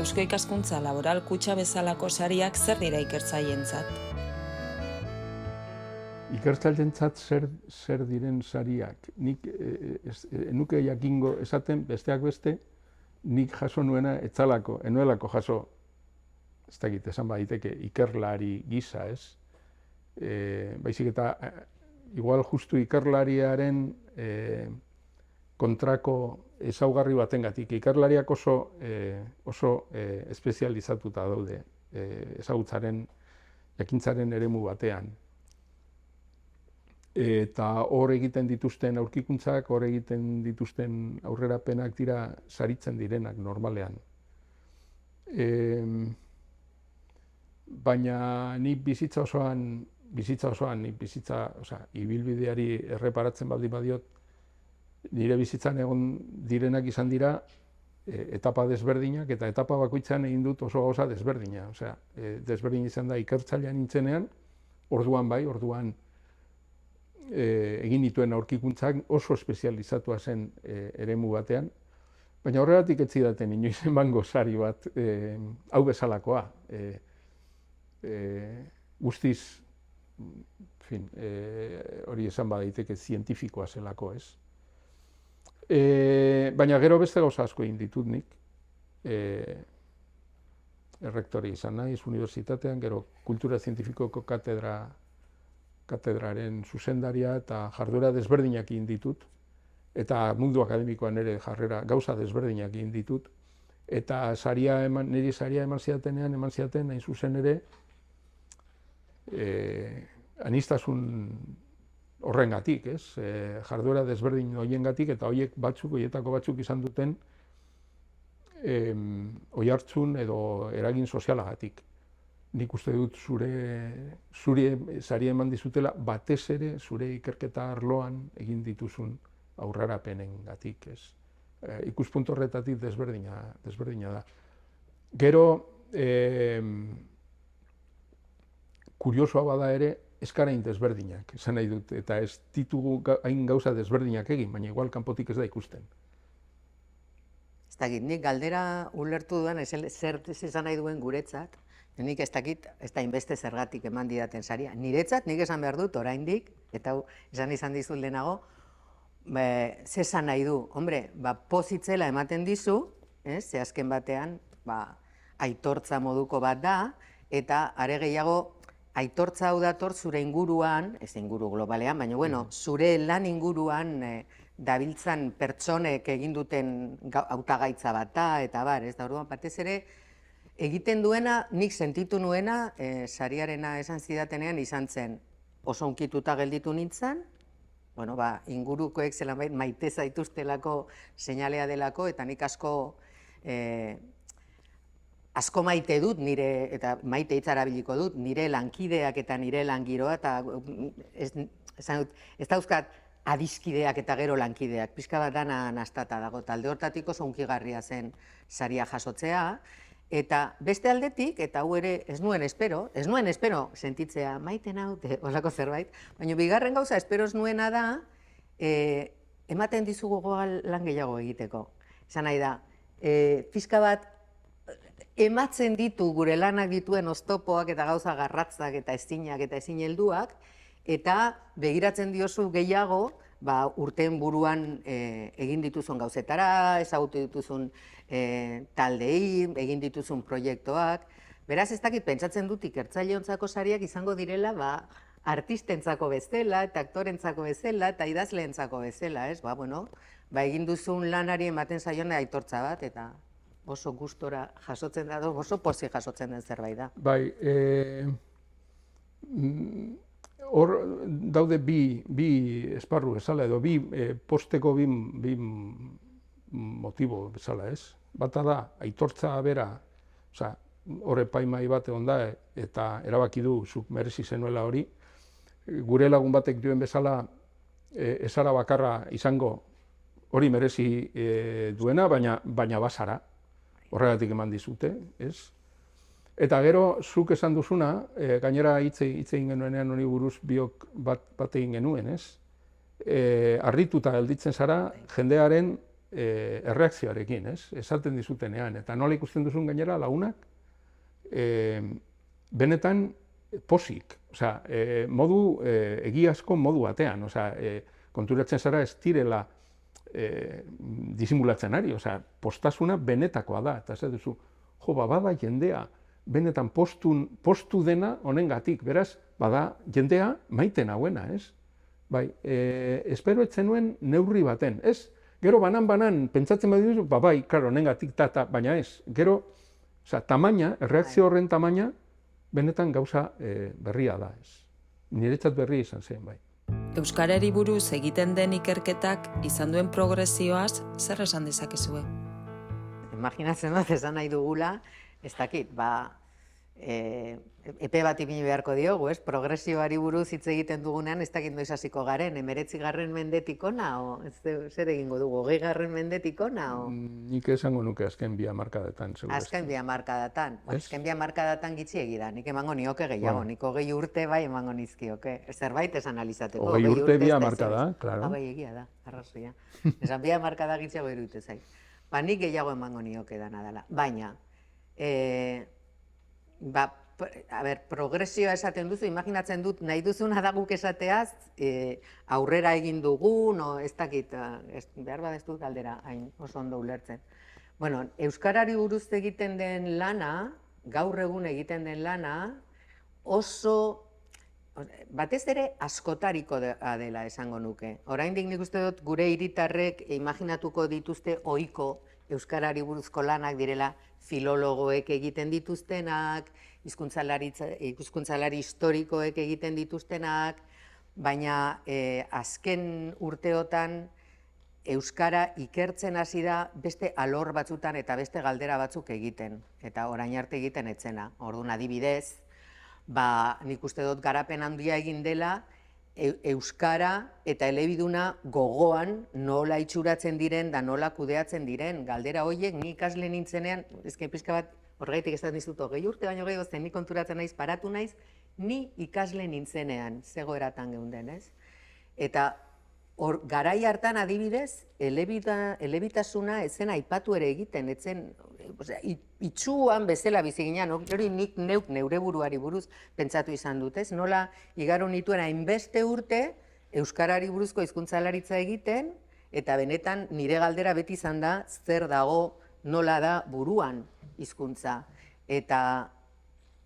Eusko Ikaskuntza Laboral Kutxa bezalako sariak zer dira ikertzaileentzat? Ikertzaileentzat zer diren sariak? Nik enuke jakingo esaten, besteak beste, nik jaso nuena enuelako jaso, ez dakit, esan baditeke, ikerlari gisa, ez? Baizik eta, igual justu ikerlariaren kontrako ezaugarri batengatik. Ikerlariak oso espezializatuta daude ezagutzaren, jakintzaren eremu batean. Eta hor egiten dituzten aurkikuntzak, hor egiten dituzten aurrerapenak dira saritzen direnak normalean. Baina nik bizitza osoan, ibilbideari erreparatzen baldin badiot, nire bizitzan egon direnak izan dira etapa desberdinak, eta etapa bakoitzean egin dut oso gauza desberdina. Desberdin izan da ikertzailea nintzenean, orduan egin dituen aurkikuntzak oso espezializatua zen eremu batean, baina horregatik ez zidaten inoiz emango sari bat hau bezalakoa. Guztiz, hori esan badaiteke zientifikoa zelako, ez? Baina gero beste gauza asko egin ditut nik. Errektore izan naiz unibertsitatean, gero kultura zientifikoko katedraren zuzendaria eta jarduera desberdinak egin ditut, eta mundu akademikoan ere jarrera gauza desberdinak egin ditut, eta niri saria eman zidaten hain zuzen ere aniztasun horrengatik, ez? Jarduera desberdin horiengatik, eta horietako batzuk izan duten oihartzun edo eragin sozialagatik. Nik uste dut zure saria eman dizutela batez ere zure ikerketa arloan egin dituzun aurrerapenengatik, ez? Ikuspuntu horretatik desberdina da. Gero, kuriosoa bada ere, ez gara hain desberdinak, esan nahi dut, eta ez ditugu hain gauza desberdinak egin, baina igual kanpotik ez da ikusten. Ez dakit, nik galdera ulertu duan zer esan nahi duen guretzat, nik ez dakit, ez da inbeste zergatik eman didaten saria. Niretzat, nik esan behar dut oraindik, eta esan izan dizut lehenago, ze esan nahi du, hombre, pozitzela ematen dizu, ze azken batean, aitortza moduko bat da, eta are gehiago, aitortza hau dator zure inguruan, ez inguru globalean, baina zure lan inguruan dabiltzan pertsonek egin duten hautagaitza bat da, eta bar, ez da orduan batez ere, egiten duena, nik sentitu nuena, sariarena esan zidatenean izan zen, oso unkituta gelditu nintzen, ingurukoek zelan maite zaituztelako seinalea delako, eta nik asko maite dut, eta maite hitza erabiliko dut, nire lankideak eta nire langiroa, eta ez dauzkat adiskideak eta gero lankideak, pixka bat dana nastata dago, talde hortatik oso unkigarria zen saria jasotzea, eta beste aldetik, eta hau ere ez nuen espero sentitzea maite naute, olako zerbait, baina bigarren gauza espero ez nuena da, ematen dizugu gogoa lan gehiago egiteko. Esan nahi da, pixka bat, ematzen ditu gure lanak dituen oztopoak eta gauza garratzak eta ezinak eta ezin helduak, eta begiratzen diozu gehiago urteen buruan egin dituzun gauzetara, ezagutu dituzun taldei, egin dituzun proiektuak. Beraz, ez dakit, pentsatzen dut ikertzaileontzako sariak izango direla artistentzako bezala, eta aktorentzako bezala, eta idazleentzako bezala, ez? Egin duzun lanari ematen zaiona aitortza bat, eta oso gustora jasotzen da, oso pozik jasotzen den zerbait da. Bai, hor daude bi esparru bezala, edo posteko bi motibo bezala, ez? Bata da, aitortza bera, hor epaimai bat egon da, eta erabaki du, zuk merezi zenuela hori, gure lagun batek duen bezala, ezara bakarra izango hori merezi duena, baina basara. Horregatik eman dizute, ez? Eta gero, zuk esan duzuna, gainera hitz egin genuenean honi buruz bat egin genuen, ez? Harrituta gelditzen zara, jendearen erreakzioarekin, ez? Esaten dizutenean, eta nola ikusten duzun gainera lagunak, benetan posik, osea, modu egiazko modu batean, osea, konturatzen zara ez direla disimulatzen ari, osea, postasuna benetakoa da, eta ez duzu, jo, bada jendea, benetan postu dena honengatik, beraz, bada jendea maiten hauena, ez? Bai, espero etzen nuen neurri baten, ez? Gero banan pentsatzen badizu, bai, klaro, honengatik baina ez, gero, osea, tamaina, erreakzio horren tamaina, benetan gauza berria da, ez? Niretzat berria izan zen, bai. Euskarari buruz egiten den ikerketak izan duen progresioaz zer esan dezakezue? Imaginatzen dut esan nahi dugula, ez dakit, epe bat ipini beharko diogu, ez? Progresioari buruz hitz egiten dugunean ez dakit noiz hasiko garen, 19. mendetik ona, zer egingo dugu, 20. mendetik ona? Nik esango nuke azken 2 hamarkadetan, seguru. Azken 2 hamarkadatan. Azken 2 hamarkadatan gitxiegi da, nik emango nioke gehiago, nik 20 urte bai emango nizkioke. Zerbait esan alizateko. 20 urte 2 hamarkada, klaro. Bai, egia da, arrazoia. Esan 2 hamarkada gitxiago irudite zait. Nik gehiago emango nioke dana dela. Baina, progresioa esaten duzu, imaginatzen dut nahi duzuna da guk esateaz, aurrera egin dugun, ez dakit, behar bada ez dut galdera, hain oso ondo ulertzen. Bueno, euskarari buruz egiten den lana, gaur egun egiten den lana, oso, batez ere askotariko dela esango nuke. Oraindik nik uste dut gure hiritarrek imaginatuko dituzte ohiko euskarari buruzko lanak direla filologoek egiten dituztenak, hizkuntzalari historikoek egiten dituztenak, baina azken urteotan euskara ikertzen hasi da beste alor batzutan eta beste galdera batzuk egiten, eta orain arte egiten etzena. Orduan adibidez, nik uste dut garapen handia egin dela, euskara eta elebiduna gogoan nola itxuratzen diren da nola kudeatzen diren. Galdera horiek ni ikasle nintzenean, ezken pixka bat, horregaitik ez dizut 20 urte baino gehiago zen, ni konturatzen naiz, paratu naiz, ni ikasle nintzenean zegoeratan geunden, ez? Eta garai hartan adibidez, elebitasuna ezen aipatu ere egiten, etzen itxuan bezala bizi ginean, hori nik neure buruari buruz pentsatu izan dut, ez? Nola igaro nituen hainbeste urte euskarari buruzko hizkuntzalaritza egiten, eta benetan nire galdera beti izan da zer dago nola da buruan hizkuntza. Eta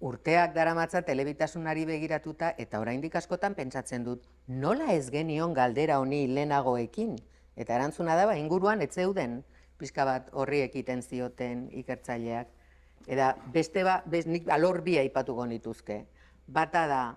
urteak daramatzat elebitasunari begiratuta, eta oraindik askotan pentsatzen dut, nola ez genion galdera honi lehenagoekin? Eta erantzuna da, inguruan ez zeuden pixka bat horri ekiten zioten ikertzaileak. Eta beste nik alor bi aipatuko nituzke. Bata da,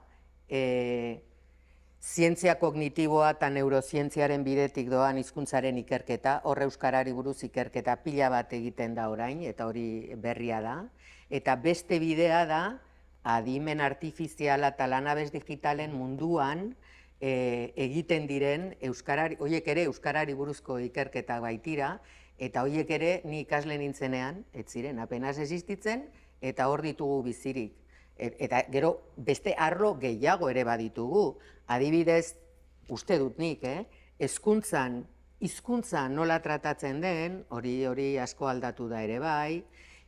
zientzia kognitiboa eta neurozientziaren bidetik doan hizkuntzaren ikerketa, hor euskarari buruz ikerketa pila bat egiten da orain, eta hori berria da. Eta beste bidea da, adimen artifiziala eta lanabes digitalen munduan egiten diren, horiek ere euskarari buruzko ikerketa baitira, eta horiek ere ni ikasle nintzenean, ez ziren, apenas existitzen, eta hor ditugu bizirik. Eta gero beste arlo gehiago ere baditugu. Adibidez, uste dut nik, hizkuntza nola tratatzen den, hori asko aldatu da ere bai,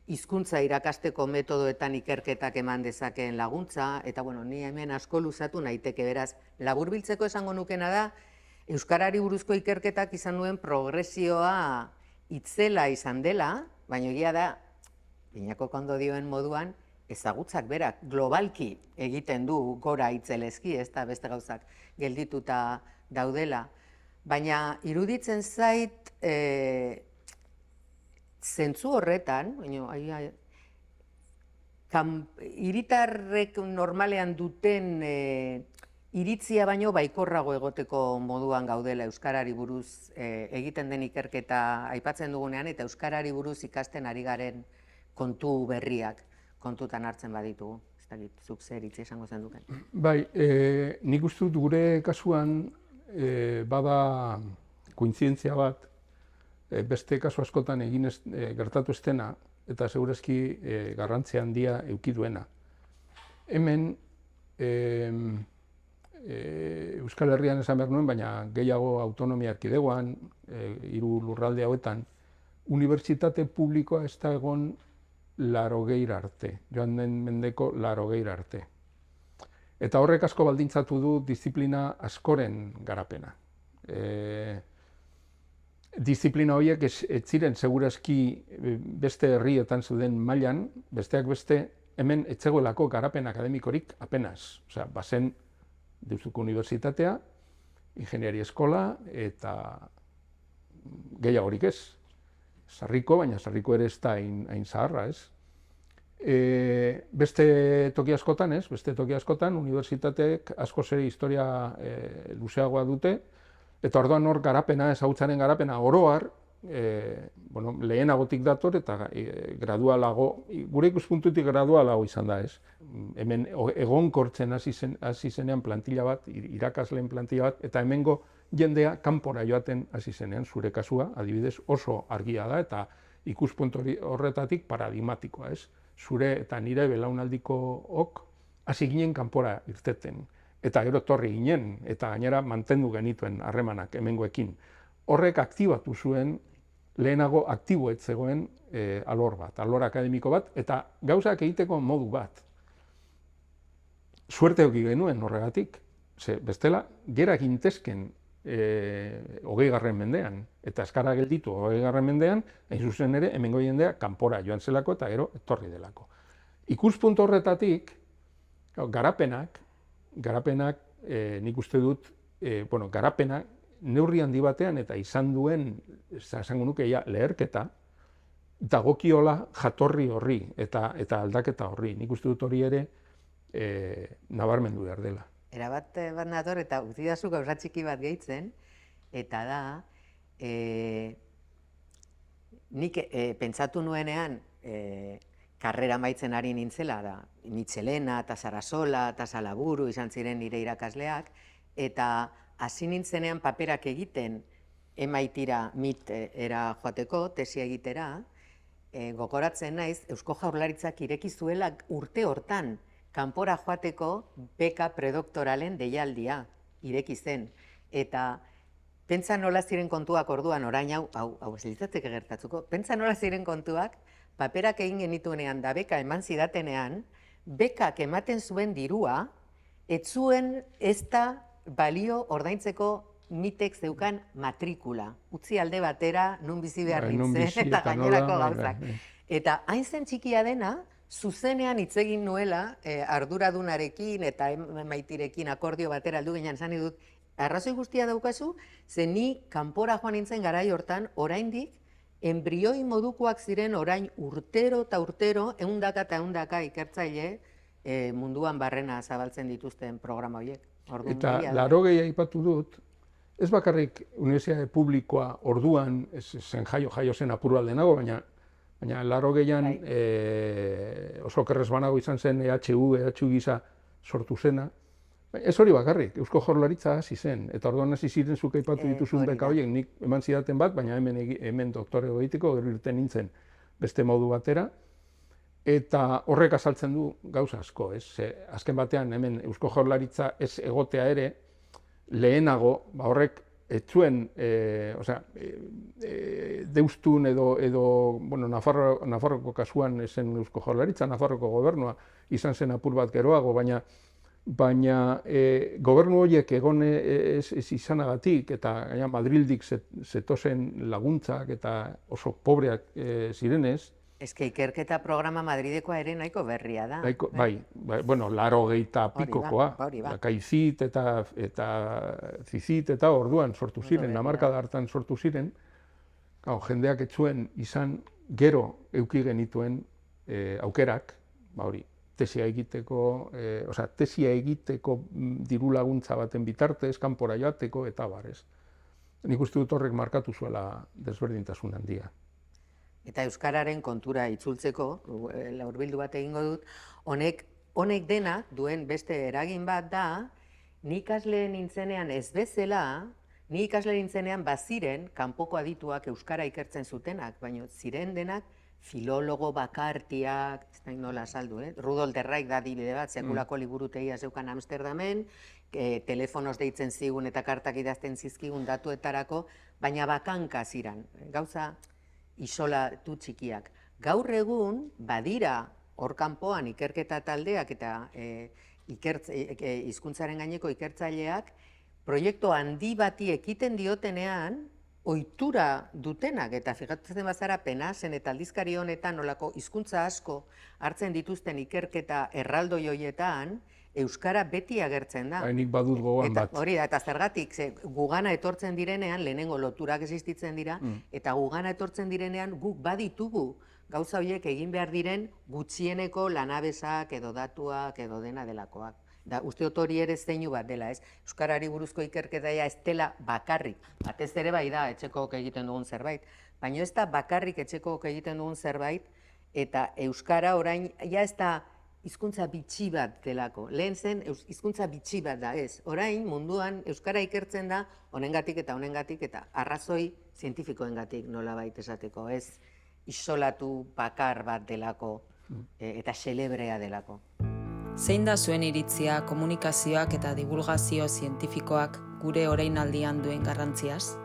hizkuntza irakasteko metodoetan ikerketak eman dezakeen laguntza, eta ni hemen asko luzatu naiteke, beraz, laburbiltzeko esango nukena da, euskarari buruzko ikerketak izan duen progresioa itzela izan dela, baina egia da, Binako kondo dioen moduan, ezagutzak berak globalki egiten du gora itzelezki, ez da beste gauzak geldituta daudela. Baina iruditzen zait, zentzu horretan, hiritarrek normalean duten iritzia baino baikorrago egoteko moduan gaudela euskarari buruz egiten den ikerketa aipatzen dugunean, eta euskarari buruz ikasten ari garen kontu berriak kontutan hartzen baditugu. Ez dakit, zuk zer iritzi esango zen duken. Bai, nik uste dut gure kasuan bada kointzidentzia bat, beste kasu askotan gertatu ez dena, eta segurazki garrantzia handia eduki duena. Hemen Euskal Herrian esan behar nuen, baina gehiago autonomia erkidegoan, 3 lurralde hauetan, unibertsitate publikoa ez da egon 80 arte, joan den mendeko 80 arte. Eta horrek asko baldintzatu du disiplina askoren garapena. Disiplina horiek ez ziren segurazki beste herrietan zeuden mailan, besteak beste hemen etzegoelako garapen akademikorik apenas. Osea, bazen Deustuko Unibertsitatea, ingeniari eskola eta gehiagorik ez. Sarriko, baina Sarriko ere ez da hain zaharra, ez? Beste toki askotan, ez? Beste toki askotan, unibertsitateek askoz ere historia luzeagoa dute, eta orduan hor garapena, ezagutzaren garapena oroar, lehenagotik dator eta gradualago, gure ikuspuntutik gradualago izan da, ez? Hemen egonkortzen hasi zenean plantilla bat, irakasleen plantilla bat, eta hemengo jendea kanpora joaten hasi zenean, zure kasua, adibidez, oso argia da, eta ikuspuntu horretatik paradigmatikoa, ez? Zure eta nire belaunaldikook hasi ginen kanpora irteten. Eta gero torri ginen, eta gainera mantendu genituen harremanak hemengoekin. Horrek aktibatu zuen, lehenago aktibo ez zegoen alor bat, alor akademiko bat, eta gauzak egiteko modu bat. Suerte eduki genuen horregatik, ze bestela, gera gintezken 20. mendean, eta eskara gelditu 20. mendean, hain zuzen ere, hemengo jendea kanpora joan zelako eta gero etorri delako. Ikuspuntu horretatik, garapenak, nik uste dut, garapenak neurri handi batean eta izan duen, esango nuke leherketa, dagokiola jatorri horri eta aldaketa horri. Nik uste dut hori ere nabarmendu behar dela. Erabat bat nator eta utzidazu gauza txiki bat gehitzen, eta da, nik pentsatu nuenean, karrera maitzen ari nintzela, da, Mitxelena eta Sarasola eta Salaburu izan ziren nire irakasleak, eta hasi nintzenean paperak egiten MIT-ra MIT-era joateko, tesia egitera, gogoratzen naiz, Eusko Jaurlaritzak ireki zuela urte hortan, kanpora joateko beka predoktoralen deialdia ireki zen. Eta pentsa nola ziren kontuak orduan, orain hau ez litzatzeke gertatzuko, pentsa nola ziren kontuak, paperak egin genituenean da beka eman zidatenean, bekak ematen zuen dirua, ez zuen ez da balio ordaintzeko mitek zeukan matrikula. Utzi alde batera, nun bizi behar nintzen, eta gainerako gauzak. Eta hain zen txikia dena, zuzenean hitz egin nuela, arduradunarekin eta MIT-rekin akordio batera aldu ginen, esan dut, arrazoi guztia daukazu, ze ni kanpora joan nintzen garai hortan, oraindik, enbrioi modukoak ziren orain urtero eta urtero, ehundaka ikertzaile munduan barrena zabaltzen dituzten programa horiek. Eta 80 aipatu dut, ez bakarrik unibertsitate publikoa orduan, zen jaio zen apur bat lehenago, baina 80an oso okerrez banago izan zen EHU gisa sortu zena. Ez hori bakarrik, Eusko Jaurlaritza hasi zen, eta orduan hasi ziren zuk aipatu dituzun beka horiek, nik eman zidaten bat, baina hemen doktore egiteko, gero irten nintzen beste modu batera, eta horrek azaltzen du gauza asko, ez? Azken batean hemen Eusko Jaurlaritza ez egotea ere, lehenago, horrek ez zuen, Deustun edo Nafarroko kasuan zen Eusko Jaurlaritza, Nafarroko gobernua izan zen apur bat geroago, baina gobernu horiek egon ez izanagatik eta Madrildik zetozen laguntzak eta oso pobreak zirenez. Ez que ikerketa programa Madridekoa ere nahiko berria da. Bai, 80 pikokoa, Kaizit eta Zizit eta orduan sortu ziren, hamarkada hartan sortu ziren, jendeak ez zuen izan gero eduki genituen aukerak, tesia egiteko diru laguntza baten bitartez, kanpora joateko eta barez. Nik uste dut horrek markatu zuela desberdintasun handia. Eta euskararen kontura itzultzeko, laurbildu bat egingo dut, honek dena duen beste eragin bat da, ni ikasle nintzenean ez bezala, ni ikasle nintzenean baziren kanpoko adituak euskara ikertzen zutenak, baina ziren denak filologo bakartiak, ez da nola saldu, Rudolf de Reich da adibide bat, sekulako liburutegia zeukan Amsterdamen, telefonoz deitzen zigun eta kartak idazten zizkigun datuetarako, baina bakanka ziran, gauza isolatu txikiak. Gaur egun, badira, hor kanpoan ikerketa taldeak eta hizkuntzaren gaineko ikertzaileak, proiektu handi bati ekiten diotenean, ohitura dutenak, eta fijatzen bazara Penasen eta aldizkari honetan nolako hizkuntza asko hartzen dituzten ikerketa erraldoi hoietan, euskara beti agertzen da. Nik badut gogoan bat. Hori da, eta zergatik, gugana etortzen direnean, lehenengo loturak existitzen dira, eta gugana etortzen direnean guk baditugu gauza horiek egin behar diren gutxieneko lanabesak edo datuak edo dena delakoak. Da, uste dut hori ere zeinu bat dela, ez? Euskarari buruzko ikerketaia ez dela bakarrik. Batez ere bai da etxekook egiten dugun zerbait. Baina ez da bakarrik etxekook egiten dugun zerbait, eta euskara orain, ja ez da hizkuntza bitxi bat delako. Lehen zen, hizkuntza bitxi bat da, ez? Orain munduan euskara ikertzen da honengatik eta arrazoi zientifikoengatik nolabait esateko, ez? Isolatu bakar bat delako eta xelebrea delako. Zein da zuen iritzia komunikazioak eta divulgazio zientifikoak gure orainaldian duen garrantziaz?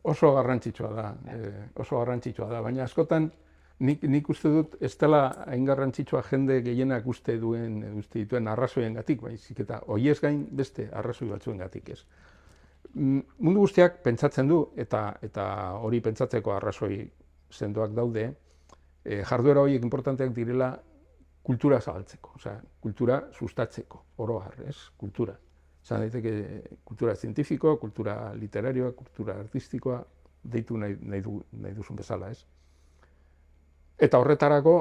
Oso garrantzitsua da, baina askotan nik uste dut ez dela hain garrantzitsua jende gehienak uste dituen arrazoiengatik, baizik eta horiez gain beste arrazoi batzuengatik ez. Mundu guztiak pentsatzen du, eta hori pentsatzeko arrazoi sendoak daude, jarduera horiek importanteak direla kultura zabaltzeko, kultura sustatzeko, oro har, ez? Kultura. Zan daiteke kultura zientifikoa, kultura literarioa, kultura artistikoa, deitu nahi duzun bezala, ez? Eta horretarako,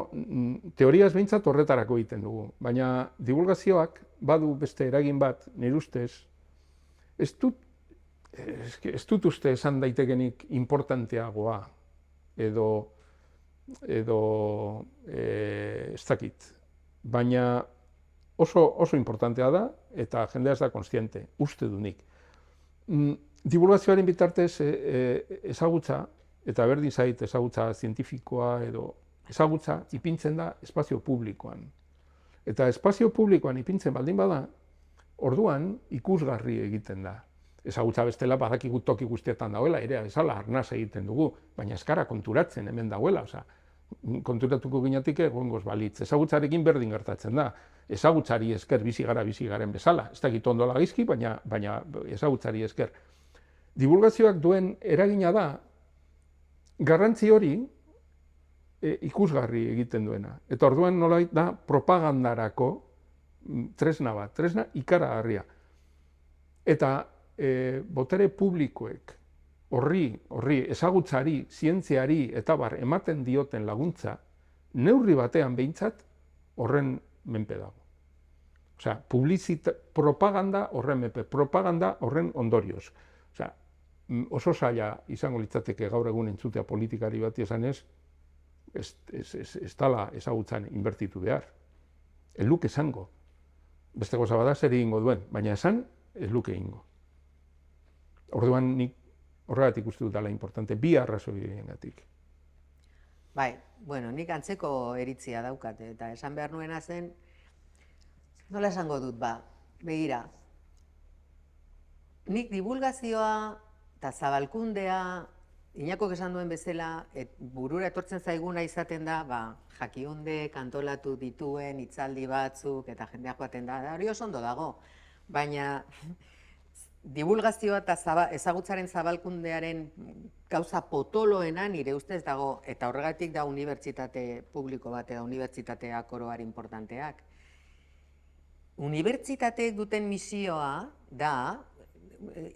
teoriaz behintzat horretarako egiten dugu, baina divulgazioak badu beste eragin bat, nire ustez, ez dut uste esan daitekenik importanteagoa, edo ez dakit. Baina oso importantea da, eta jendea ez da kontziente, uste du nik. Divulgazioaren bitartez ezagutza, eta berdin zait ezagutza zientifikoa edo ezagutza ipintzen da espazio publikoan. Eta espazio publikoan ipintzen baldin bada, orduan ikusgarri egiten da. Ezagutza bestela badakigu toki guztietan dauela, ere bezala arnaz egiten dugu, baina ez gara konturatzen hemen dauela, konturatuko ginetik egongoz balitz. Ezagutzarekin berdin gertatzen da. Ezagutzari esker bizi garen bezala. Ez dakit ondo lagizki, baina ezagutzari esker. Divulgazioak duen eragina da, garrantzi hori ikusgarri egiten duena. Eta orduan nolabait da propagandarako tresna bat, tresna ikaragarria. Eta botere publikoek horri ezagutzari, zientziari eta bar ematen dioten laguntza, neurri batean behintzat horren menpe dago. Osea, propaganda horren menpe, propaganda horren ondorioz. Osea, oso zaila izango litzateke gaur egun entzutea politikari bat esanez, ez dala ezagutzan inbertitu behar. Ez luke esango. Beste gauza bada zer egingo duen, baina esan ez luke egingo. Orduan nik horregatik uste dut dela importante, bi arrazoiengatik. Bai, bueno, nik antzeko eritzia daukat, eta esan behar nuena zen, nola esango dut, begira, nik divulgazioa eta zabalkundea, Iñakok esan duen bezala, burura etortzen zaiguna izaten da, jakionde kantolatu dituen hitzaldi batzuk, eta jendeak joaten da, hori oso ondo dago, baina divulgazioa eta ezagutzaren zabalkundearen gauza potoloena nire ustez dago, eta horregatik da unibertsitate publiko bat eta unibertsitateak oroar importanteak. Unibertsitateek duten misioa da,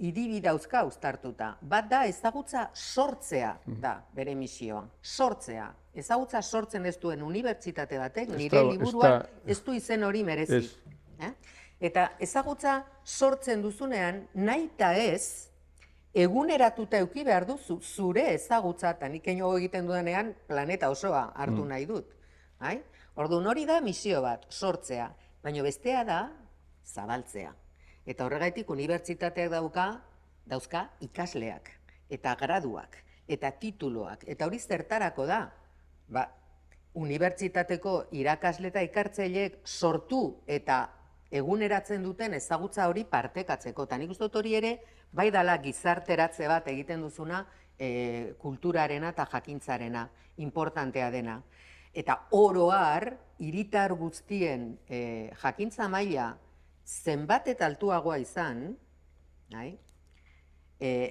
hiribi dauzka uztartuta. Bat da ezagutza sortzea da bere misioa. Sortzea. Ezagutza sortzen ez duen unibertsitate batek nire liburuan ez du izen hori merezi. Eta ezagutza sortzen duzunean nahi eta ez eguneratuta eduki behar duzu zure ezagutza, eta nik egiten dudanean planeta osoa hartu nahi dut. Orduan hori da misio bat, sortzea, baina bestea da zabaltzea. Eta horregaitik unibertsitateak dauzka ikasleak, eta graduak, eta tituluak, eta hori zertarako da, unibertsitateko irakasle eta ikertzaileek sortu eta eguneratzen duten ezagutza hori partekatzeko. Eta nik uste dut hori ere, bai dala gizarteratze bat egiten duzuna kulturarena eta jakintzarena, importantea dena. Eta oroar, hiritar guztien jakintza maila zenbat eta altuagoa izan,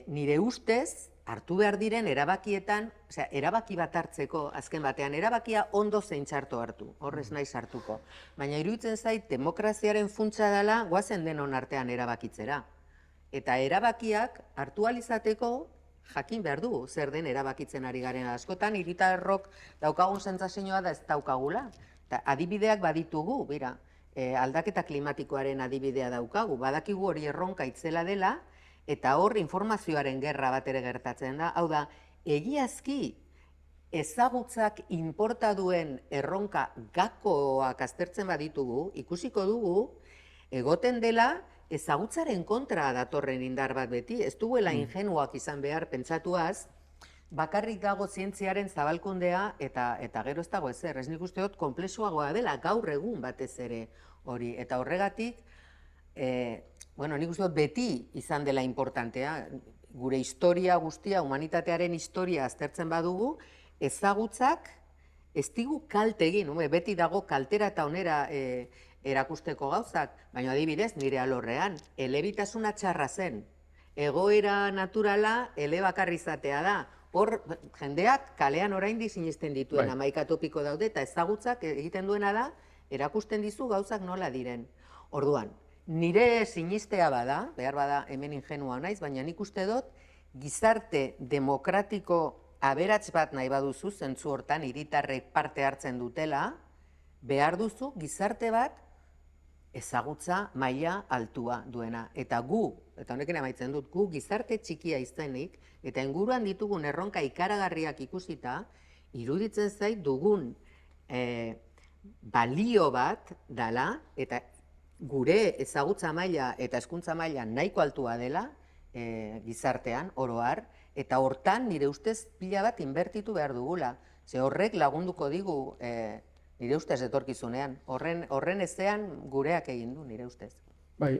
nire ustez, hartu behar diren erabakietan, erabaki bat hartzeko, azken batean, erabakia ondo zein txarto hartu, horrez naiz hartuko. Baina iruditzen zait, demokraziaren funtsa dela, goazen denon artean erabakitzera. Eta erabakiak hartu alizateko jakin behar dugu, zer den erabakitzen ari garen askotan, hiritarrok daukagun sentsazioa da ez daukagula. Adibideak baditugu, bera, aldaketa klimatikoaren adibidea daukagu, badakigu hori erronka itzela dela, eta hor informazioaren gerra bat ere gertatzen da. Hau da, egiazki ezagutzak inporta duen erronka gakoak aztertzen baditugu, ikusiko dugu, egoten dela ezagutzaren kontra datorren indar bat beti, ez duela ingenuak izan behar pentsatuaz, bakarrik dago zientziaren zabalkundea eta gero ez dago ezer. Ez nik uste dut konplexuagoa dela gaur egun batez ere hori. Eta horregatik, nik uste dut beti izan dela importantea, gure historia guztia, humanitatearen historia aztertzen badugu, ezagutzak ez digu kalte egin, beti dago kaltera eta onera erakusteko gauzak, baina adibidez nire alorrean, elebitasuna txarra zen, egoera naturala elebakarri izatea da, hor jendeak kalean oraindik sinesten dituen 11 topiko daude, eta ezagutzak egiten duena da, erakusten dizu gauzak nola diren. Orduan, nire sinistea bada, behar bada hemen ingenua naiz, baina nik uste dut, gizarte demokratiko aberats bat nahi baduzu, zentzu hortan hiritarrek parte hartzen dutela, behar duzu gizarte bat ezagutza maila altua duena. Eta gu, eta honekin amaitzen dut, gu gizarte txikia izenik, eta inguruan ditugun erronka ikaragarriak ikusita, iruditzen zait dugun balio bat dala, eta gure ezagutza maila eta hezkuntza maila nahiko altua dela gizartean, oroar, eta hortan nire ustez pila bat inbertitu behar dugula. Ze horrek lagunduko digu nire ustez etorkizunean. Horren ezean gureak egin du, nire ustez. Bai,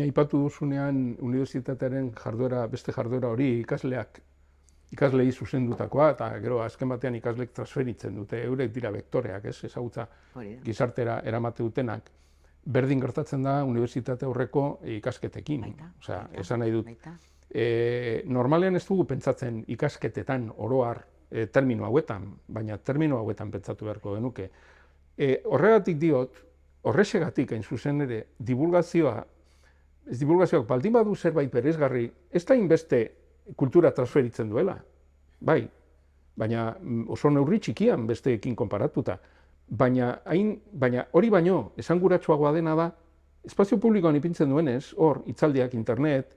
aipatu duzunean unibertsitatearen jarduera, beste jarduera hori ikaslei zuzendutakoa, eta gero azken batean ikasleek transferitzen dute, eurek dira vektoreak, ezagutza gizartera eramate dutenak. Berdin gertatzen da unibertsitate horreko ikasketekin. Osea, esan nahi dut. Normalean ez dugu pentsatzen ikasketetan oroar termino hauetan, baina termino hauetan pentsatu beharko genuke. Horregatik diot, horrexegatik hain zuzen ere, divulgazioak baldin badu zerbait bereizgarri, ez da inbeste kultura transferitzen duela. Bai, baina oso neurri txikian besteekin konparatuta. Baina hori baino, esanguratsuagoa dena da, espazio publikoan ipintzen duenez, hor, hitzaldiak, internet,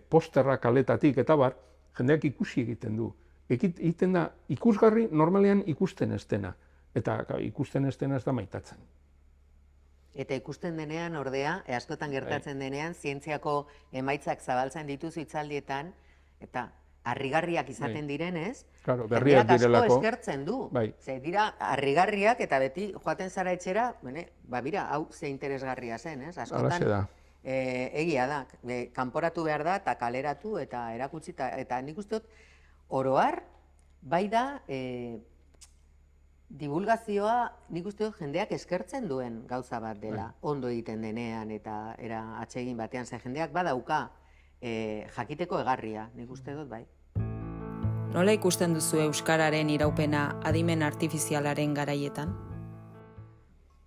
posterrak kaletatik eta bar, jendeak ikusi egiten du. Egiten da, ikusgarri normalean ikusten ez dena. Eta ikusten ez dena ez da maitatzen. Eta ikusten denean, ordea, askotan gertatzen denean, zientziako emaitzak zabaltzen dituzu hitzaldietan, eta harrigarriak izaten direnez, jendeak asko eskertzen du. Ze dira harrigarriak eta beti joaten zara etxera, bira, hau ze interesgarria zen, askotan egia da, kanporatu behar da eta kaleratu eta erakutsi, eta nik uste dut, oroar, bai da, divulgazioa nik uste dut jendeak eskertzen duen gauza bat dela, ondo egiten denean eta atsegin batean, ze jendeak badauka jakiteko egarria, nik uste dut bai. Nola ikusten duzu euskararen iraupena adimen artifizialaren garaietan?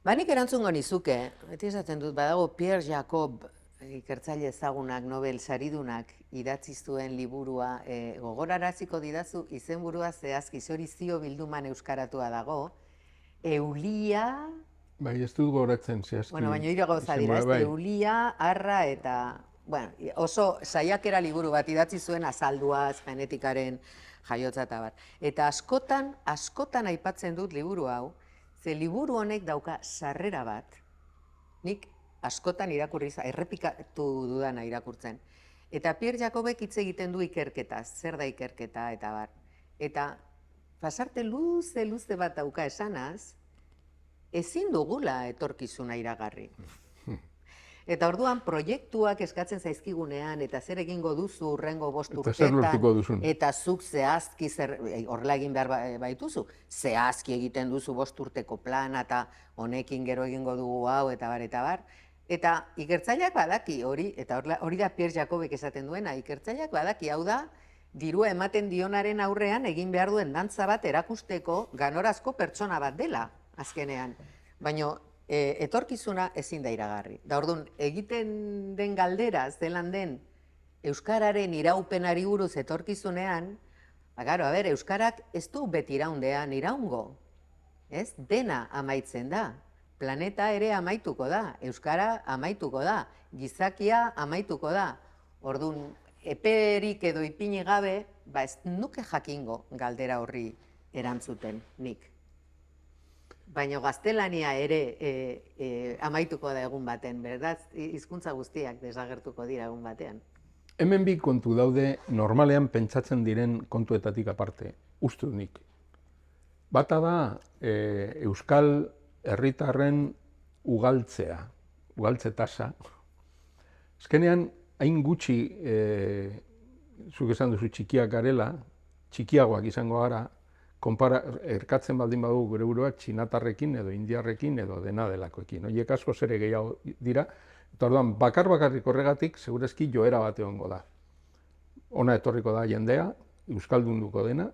Nik erantzungo nizuke, beti esaten dut, badago Pierre Jacob, ikertzaile ezagunak, Nobel saridunak idatzi zuen liburua, gogoraraziko didazu izenburua zehazki, hori Zio bilduman euskaratua dago, Eulia... Bai, ez dut gogoratzen zehazki. Baina hiri gauza dira, Eulia, Arra eta... Oso saiakera liburu bat idatzi zuen azalduaz, genetikaren jaiotza eta bat. Eta askotan aipatzen dut liburu hau, ze liburu honek dauka sarrera bat, nik askotan irakurri, errepikatu dudana irakurtzen. Eta Pierre Jacobek hitz egiten du ikerketaz, zer da ikerketa eta bar. Eta pasarte luze bat dauka esanaz, ezin dugula etorkizuna iragarri. Eta orduan proiektuak eskatzen zaizkigunean, eta zer egingo duzu hurrengo 5 Eta zer lortuko urteetan, duzun. eta zuk zehazki horrela egin behar baituzu, zehazki egiten duzu 5 urteko plana, eta honekin gero egingo dugu hau, eta bar. Eta ikertzaileak badaki hori, eta hori da Pierre Jacobek esaten duena, ikertzaileak badaki, hau da, dirua ematen dionaren aurrean egin behar duen dantza bat erakusteko ganorazko pertsona bat dela, azkenean. Baina etorkizuna ezin da iragarri. Da orduan, egiten den galdera, zelan den, euskararen iraupenari buruz etorkizunean, euskarak ez du beti iraungo. Ez? Dena amaitzen da. Planeta ere amaituko da, euskara amaituko da, gizakia amaituko da. Orduan, eperik edo ipini gabe, ez nuke jakingo galdera horri erantzuten nik. Baina gaztelania ere amaituko da egun baten, berdaz, hizkuntza guztiak desagertuko dira egun batean. Hemen bi kontu daude normalean pentsatzen diren kontuetatik aparte, uste nik. Bata da euskal herritarren ugaltze tasa. Azkenean, hain gutxi, zuk esan duzu txikiak garela, txikiagoak izango gara, erkatzen baldin badugu gure buruak txinatarrekin edo indiarrekin edo dena delakoekin. Horiek asko zere gehiago dira, eta orduan bakarrik horregatik segurezki joera bat egongo da. Ona etorriko da jendea, euskaldunduko dena,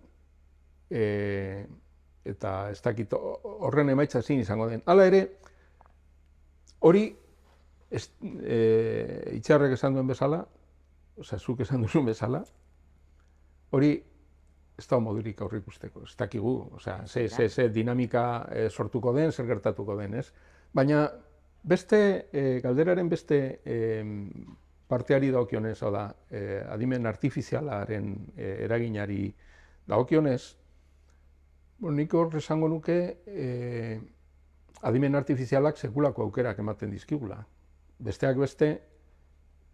eta ez dakit horren emaitza ezin izango den. Hala ere, hori Itxarrek esan duen bezala, zuk esan duzun bezala, hori ez da modurik aurreikusteko, ez dakigu, ze dinamika sortuko den, zer gertatuko den, ez? Baina galderaren beste parteari dagokionez, hau da, adimen artifizialaren eraginari dagokionez, nik hor esango nuke adimen artifizialak sekulako aukerak ematen dizkigula. Besteak beste,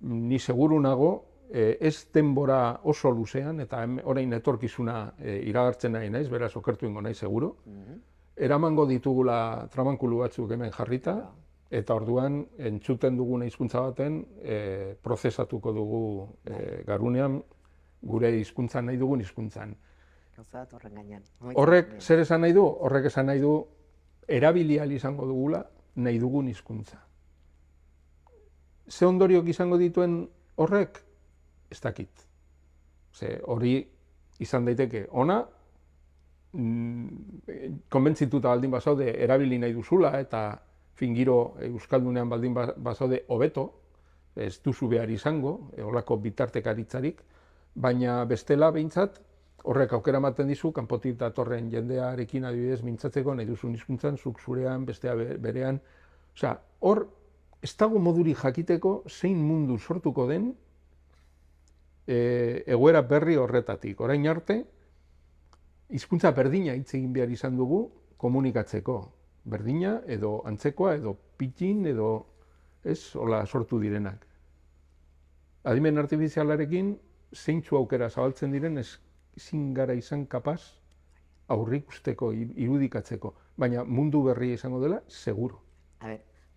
ni seguru nago, ez denbora oso luzean, eta orain etorkizuna iragartzen nahi naiz, beraz okertu ingo nahi seguru, eramango ditugula tramankulu batzuk hemen jarrita, eta orduan entzuten duguna hizkuntza baten prozesatuko dugu garunean gure hizkuntzan nahi dugun hizkuntzan. Horrek zer esan nahi du? Horrek esan nahi du erabili ahal izango dugula nahi dugun hizkuntza. Ze ondoriok izango dituen horrek? Ez dakit. Hori izan daiteke ona, konbentzituta baldin bazaude erabili nahi duzula eta fingiro euskaldunean baldin bazaude hobeto, ez duzu behar izango, horrelako bitartekaritzarik, baina bestela behintzat horrek aukera ematen dizu, kanpotik datorren jendearekin adibidez mintzatzeko nahi duzun hizkuntzan, zuk zurean, bestea berean. Hor, ez dago modurik jakiteko zein mundu sortuko den egoera berri horretatik. Orain arte, hizkuntza berdina hitz egin behar izan dugu komunikatzeko. Berdina edo antzekoa edo pitin edo hola sortu direnak. Adimen artifizialarekin zeintzu aukera zabaltzen diren ezin gara izan kapaz aurreikusteko, irudikatzeko, baina mundu berria izango dela, seguro.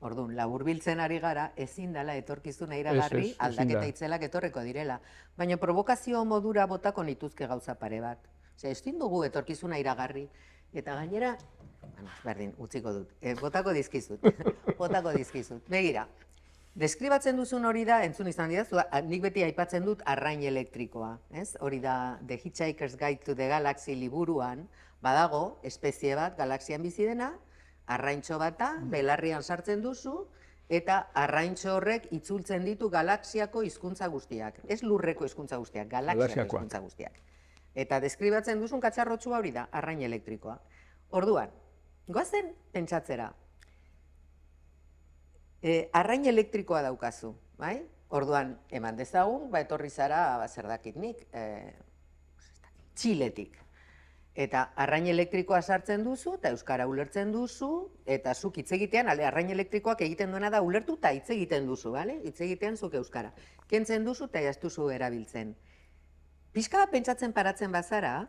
Orduan, laburbiltzen ari gara, ezin dela etorkizuna iragarri, aldaketa itzelak etorreko direla. Baina provokazio modura botako nituzke gauza pare bat. Ezin dugu etorkizuna iragarri, eta gainera, berdin, utziko dut, botako dizkizut. Begira, deskribatzen duzun hori da, entzun izan didazu, nik beti aipatzen dut arrain elektrikoa. Hori da, The Hitchhiker's Guide to the Galaxy liburuan, badago, espezie bat, galaxian bizi dena, arraintxo bata, belarrian sartzen duzu, eta arraintxo horrek itzultzen ditu galaxiako hizkuntza guztiak. Ez lurreko hizkuntza guztiak, galaxiako hizkuntza guztiak. Eta deskribatzen duzun katxarrotxua hori da, arrain elektrikoa. Orduan, goazen pentsatzera, arrain elektrikoa daukazu, bai? Orduan, eman dezagun, etorri zara, zer dakit nik, Txiletik. Eta arrain elektrikoa sartzen duzu, eta euskara ulertzen duzu, eta zuk hitz egitean, arrain elektrikoak egiten duena da ulertu eta hitz egiten duzu, hitz egitean zuk euskara. Kentzen duzu eta ez duzu erabiltzen. Pixka bat pentsatzen paratzen bazara,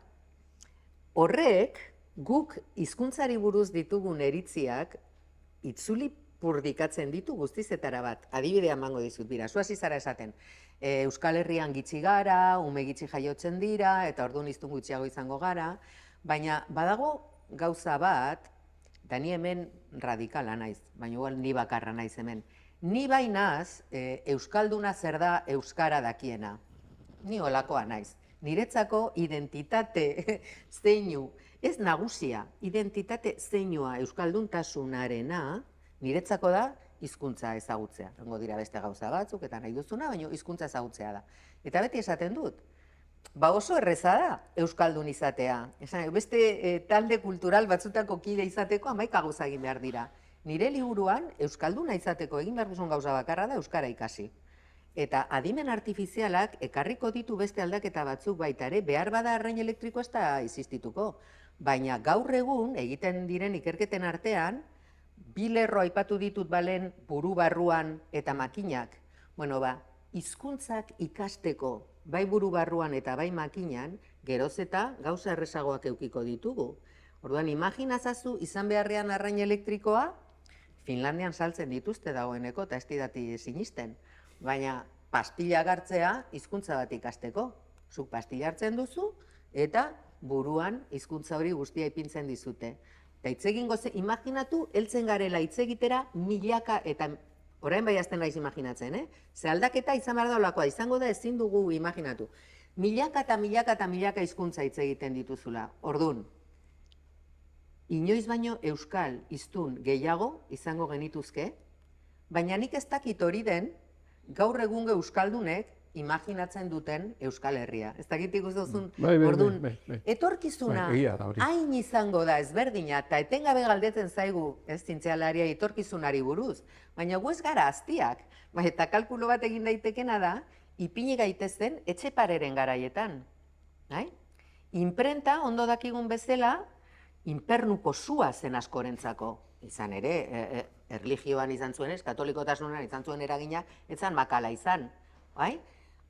Horrek, guk hizkuntzari buruz ditugun eritziak, itzuli purdikatzen ditu guztizetara bat. Adibidea emango dizut, bira, zu hasi zara esaten. Euskal Herrian gitxi gara, ume gitxi jaiotzen dira, eta orduan hiztun gutxiago izango gara, baina badago gauza bat, eta ni hemen radikala naiz, baina igual ni bakarra naiz hemen. Ni bai naz, euskalduna zer da euskara dakiena. Ni holakoa naiz. Niretzako identitate zeinu, ez nagusia, identitate zeinua euskalduntasunarena, niretzako da hizkuntza ezagutzea. Hongo dira beste gauza batzuk eta nahi duzuna, baina hizkuntza ezagutzea da. Eta beti esaten dut, oso erreza da euskaldun izatea. Beste talde kultural batzutako kide izateko 11 gauza egin behar dira. Nire liburuan euskalduna izateko egin behar duzun gauza bakarra da euskara ikasi. Eta adimen artifizialak ekarriko ditu beste aldaketa batzuk baita ere, behar bada arrain elektriko ez da existituko. Baina gaur egun egiten diren ikerketen artean, bi lerro aipatu ditut balen buru barruan eta makinak. Bueno, hizkuntzak ikasteko bai buru barruan eta bai makinan, geroz eta gauza errezagoak eukiko ditugu. Orduan, imaginazazu izan beharrean arrain elektrikoa, Finlandian saltzen dituzte dagoeneko eta ez didati sinisten. Baina pastilla hartzea hizkuntza bat ikasteko. Zuk pastilla hartzen duzu eta buruan hizkuntza hori guztia ipintzen dizute. Eta hitz egingo imaginatu, heltzen garela hitz egitera milaka eta orain bai azten naiz imaginatzen, Ze aldaketa izan behar da olakoa, izango da ezin dugu imaginatu. Milaka eta milaka eta milaka hizkuntza hitz egiten dituzula. Ordun, inoiz baino euskal hiztun gehiago izango genituzke, baina nik ez dakit hori den gaur egungo euskaldunek imaginatzen duten Euskal Herria. Ez dakit ikustuzun, orduan, etorkizuna hain izango da ezberdina, eta etengabe galdetzen zaigu, ez zientzialaria etorkizunari buruz, baina gu ez gara aztiak, eta kalkulo bat egin daitekena da, ipini gaitezen Etxepareren garaietan. Inprenta, ondo dakigun bezala, inpernuko sua zen askorentzako. Izan ere, erlijioan izan zuen ez, katolikotasunan izan zuen eragina, ez zan makala izan.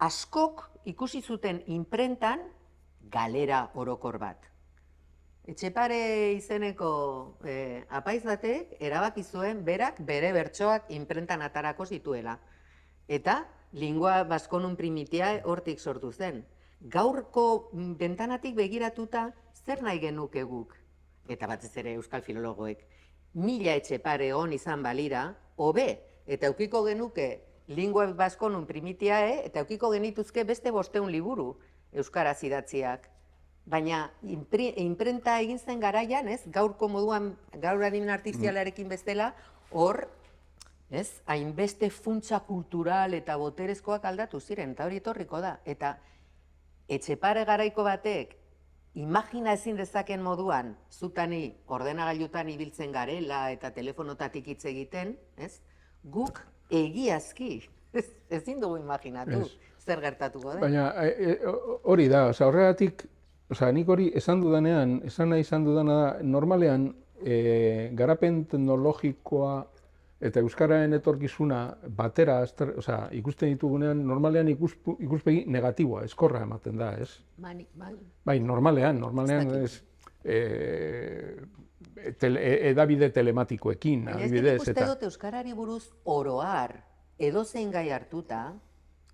Askok ikusi zuten inprentan galera orokor bat. Etxepare izeneko apaiz batek erabaki zuen berak bere bertsoak inprentan atarako zituela. Eta lingua baskonun primitia hortik sortu zen. Gaurko bentanatik begiratuta zer nahi genuke guk? Eta batez ere euskal filologoek. 1000 Etxepare hon izan balira, hobe, eta eukiko genuke lingua baskonun primitiae, eta eukiko genituzke beste 500 liburu euskaraz idatziak. Baina inprenta egin zen garaian, gaurko moduan, gaur adimen artifizialarekin bestela, hor, hainbeste funtsa kultural eta boterezkoak aldatu ziren, eta hori etorriko da. Eta Etxepare garaiko batek, imagina ezin dezaken moduan, zutani ordenagailutan ibiltzen garela eta telefonotatik hitz egiten, guk egiazki, ezin dugu imaginatu, zer gertatuko den. Baina hori da, horregatik, nik hori esan dudanean, esan nahi izan dudana da, normalean garapen teknologikoa eta euskararen etorkizuna batera ikusten ditugunean, normalean ikuspegi negatiboa, eskorra ematen da, ez? Bai, normalean edabide telematikoekin, adibidez. Baina ez ikuste dut euskarari buruz oroar, edozein gai hartuta,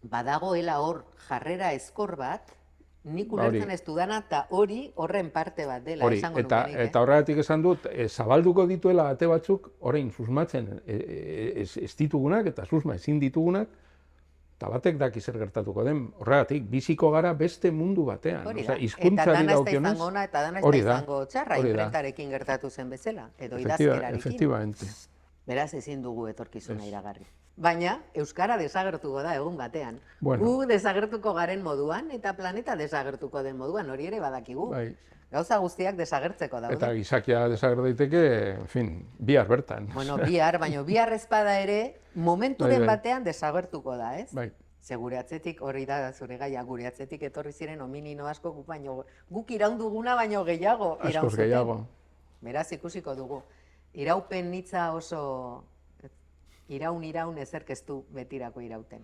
badagoela hor jarrera eskor bat, nik ulertzen ez dudana eta hori horren parte bat dela, esango nukenik. Eta horregatik esan dut, zabalduko dituela ate batzuk, orain susmatzen ez ditugunak eta susma ezin ditugunak, eta batek daki zer gertatuko den, horregatik, biziko gara beste mundu batean. Eta dana ez da izango ona, eta dana ez da izango txarra, inprentarekin gertatu zen bezala, edo idazkerarekin. Efectivamente. Beraz ezin dugu etorkizuna iragarri. Baina, euskara desagertuko da egun batean. Gu desagertuko garen moduan, eta planeta desagertuko den moduan, hori ere badakigu. Gauza guztiak desagertzeko daude. Eta gizakia desager daiteke, bihar bertan. Bueno, baina bihar ezpada ere, momenturen batean desagertuko da, ez? Bai. Ze gure atzetik, hori da zure gaia, gure atzetik etorri ziren hominino asko, guk iraunduguna baino gehiago iraun zuten. Askoz gehiago. Beraz ikusiko dugu. Iraupen hitza oso iraun ezerk ez du betirako irauten.